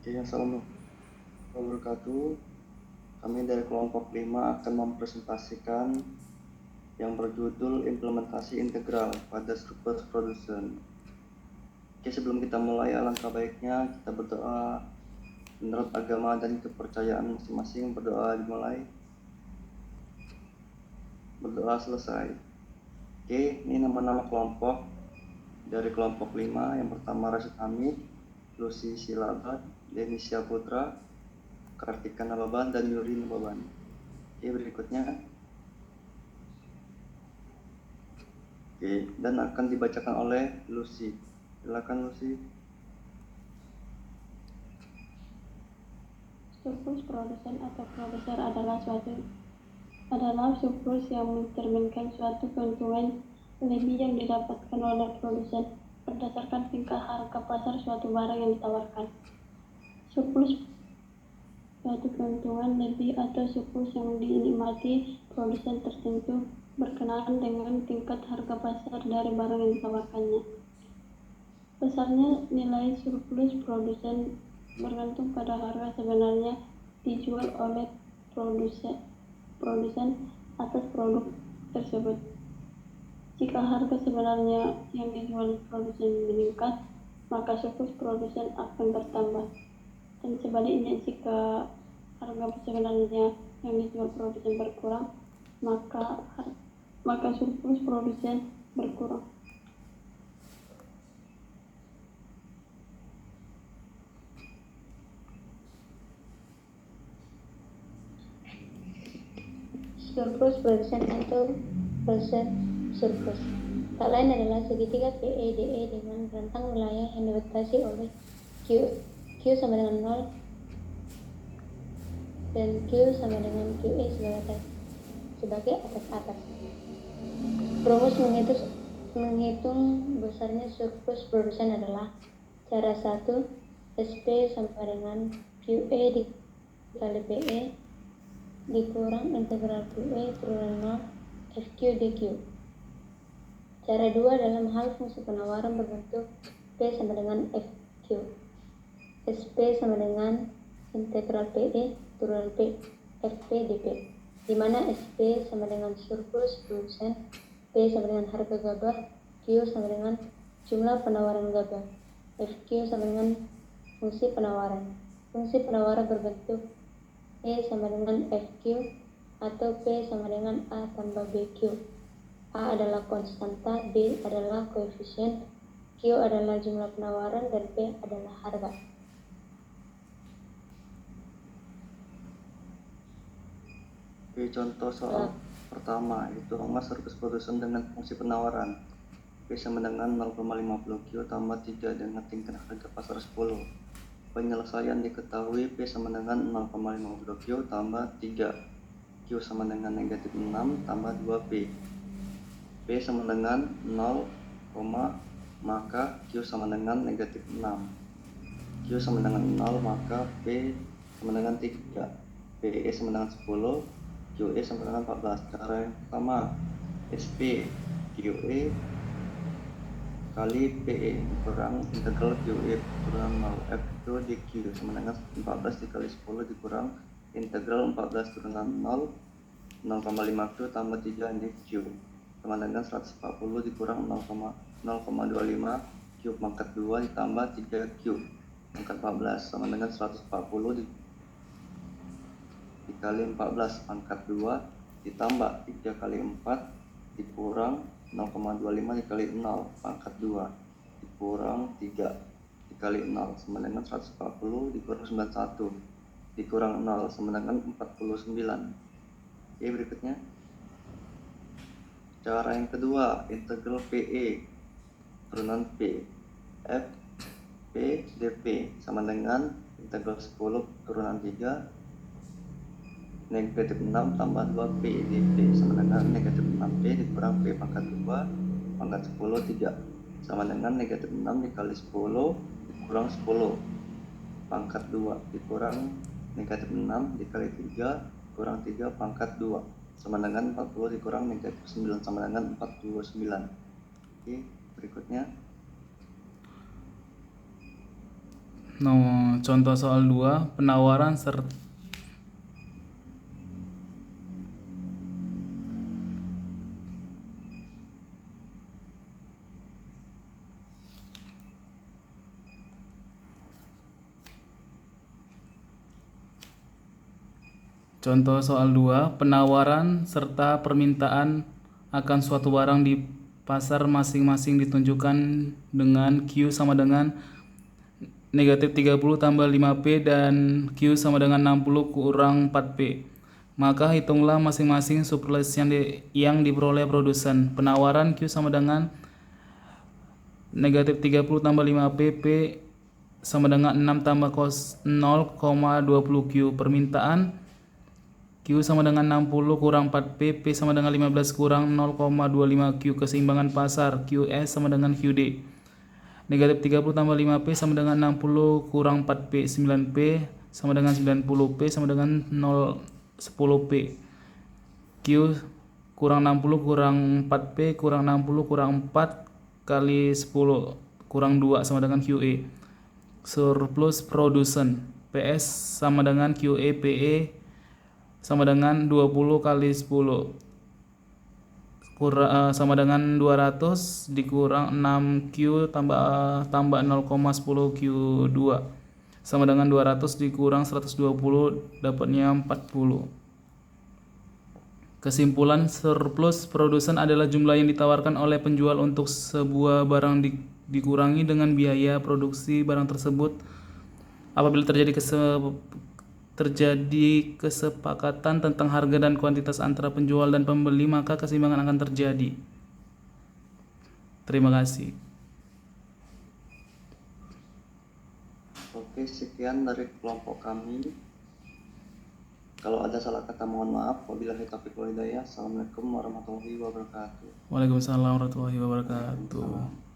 Oke, assalamualaikum warahmatullahi wabarakatuh. Kami dari kelompok 5 akan mempresentasikan yang berjudul implementasi integral pada struktur production. Oke, sebelum kita mulai, alangkah baiknya kita berdoa menurut agama dan kepercayaan masing-masing. Berdoa dimulai, berdoa selesai. Oke, ini nama-nama kelompok dari kelompok 5. Yang pertama Rashid Hamid, Lucy Silabat, Denisha Putra, Kartika Nababan, dan Yuri Nababan. Oke, berikutnya. Oke, dan akan dibacakan oleh Lucy. Silakan Lucy. Surplus produsen atau produser adalah surplus yang mencerminkan suatu keuntungan lebih yang didapatkan oleh produsen berdasarkan tingkat harga pasar suatu barang yang ditawarkan. Surplus suatu keuntungan lebih atau surplus yang dinikmati produsen tertentu berkenaan dengan tingkat harga pasar dari barang yang ditawarkannya. Besarnya nilai surplus produsen bergantung pada harga sebenarnya dijual oleh produsen atas produk tersebut. Jika harga sebenarnya yang dijual produsen meningkat, maka surplus produsen akan bertambah. Dan sebaliknya, jika harga sebenarnya yang dijual produsen berkurang, maka surplus produsen berkurang. Surplus produsen atau produsen surplus tak lain adalah segitiga PE/DE dengan rentang wilayah yang dibatasi oleh Q sama dengan 0 dan Q sama dengan QE sebagai atas. Rumus menghitung besarnya surplus produsen adalah cara 1, SP sama dengan QE dikali PE dikurang integral QE turunan 0 FQ dQ. Cara 2 dalam hal fungsi penawaran berbentuk P sama dengan FQ. SP sama dengan integral PE turunan P FP dP, di mana SP sama dengan surplus produsen, P sama dengan harga gabah, Q sama dengan jumlah penawaran gabah, FQ sama dengan fungsi penawaran. Fungsi penawaran berbentuk E sama dengan FQ atau P sama dengan A tambah BQ. A adalah konstanta, B adalah koefisien, Q adalah jumlah penawaran, dan P adalah harga. Oke, contoh soal pertama itu rumus surplus produsen dengan fungsi penawaran. P sama dengan 0,50 Q tambah 3 dengan tingkat harga pasar 10. Penyelesaian diketahui P sama dengan 0,50 Q tambah 3. Q sama dengan negatif 6 tambah 2P. P sama dengan 0, maka Q sama dengan negatif 6. Q sama dengan 0, maka P sama dengan 3. PE sama dengan 10. QE sama dengan 14. Cara yang pertama, SP QE kali PE kurang integral QE kurang 0 FQ dQ sama dengan 14 dikali 10 dikurang integral 14 turunan 0 0,5 Q tambah 3 dQ sama dengan 140 dikurang 0,25 Q pangkat 2 ditambah 3Q pangkat 14 sama dengan 140 dikali 14 pangkat 2 ditambah 3 kali 4 dikurang 0,25 dikali 0 pangkat 2 dikurang 3 dikali 0 sama dengan 140 dikurang 91 dikurang 0 sama dengan 49. Oke, berikutnya cara yang kedua, integral PE turunan P F P dP sama dengan integral 10 turunan 3 negatif 6 tambah 2P dP sama dengan negatif 6P dikurang P pangkat 2 pangkat 10 3 sama dengan negatif 6 dikali 10 dikurang 10 pangkat 2 dikurang negatif 6 dikali 3 kurang 3 pangkat 2 sama dengan 40 dikurang negatif 9 sama dengan 49. Oke, berikutnya. Contoh soal 2, penawaran serta Contoh soal 2, penawaran serta permintaan akan suatu barang di pasar masing-masing ditunjukkan dengan Q sama dengan negatif 30 tambah 5P dan Q sama dengan 60 kurang 4P. Maka hitunglah masing-masing surplus yang diperoleh produsen. Penawaran Q sama dengan negatif 30 tambah 5P, P sama dengan 6 tambah 0,20 Q. Permintaan Q sama dengan 60 kurang 4P, P sama dengan 15 kurang 0,25 Q. Keseimbangan pasar QS sama dengan QD. Negatif 30 tambah 5P sama dengan 60 kurang 4P, 9P sama dengan 90P sama dengan 10P. Q kurang 60 kurang 4P kurang 60 kurang 4 kali 10 kurang 2 sama dengan QE. Surplus produsen PS sama dengan QE PE sama dengan 20 kali 10 sama dengan 200 dikurang 6Q tambah 0,10 Q2 sama dengan 200 dikurang 120 dapatnya 40. Kesimpulan, surplus produsen adalah jumlah yang ditawarkan oleh penjual untuk sebuah barang dikurangi dengan biaya produksi barang tersebut. Apabila terjadi kesepakatan tentang harga dan kuantitas antara penjual dan pembeli, maka keseimbangan akan terjadi. Terima kasih. Oke, sekian dari kelompok kami. Kalau ada salah kata mohon maaf. Wabillahi taufiq wal hidayah. Assalamualaikum warahmatullahi wabarakatuh. Waalaikumsalam warahmatullahi wabarakatuh.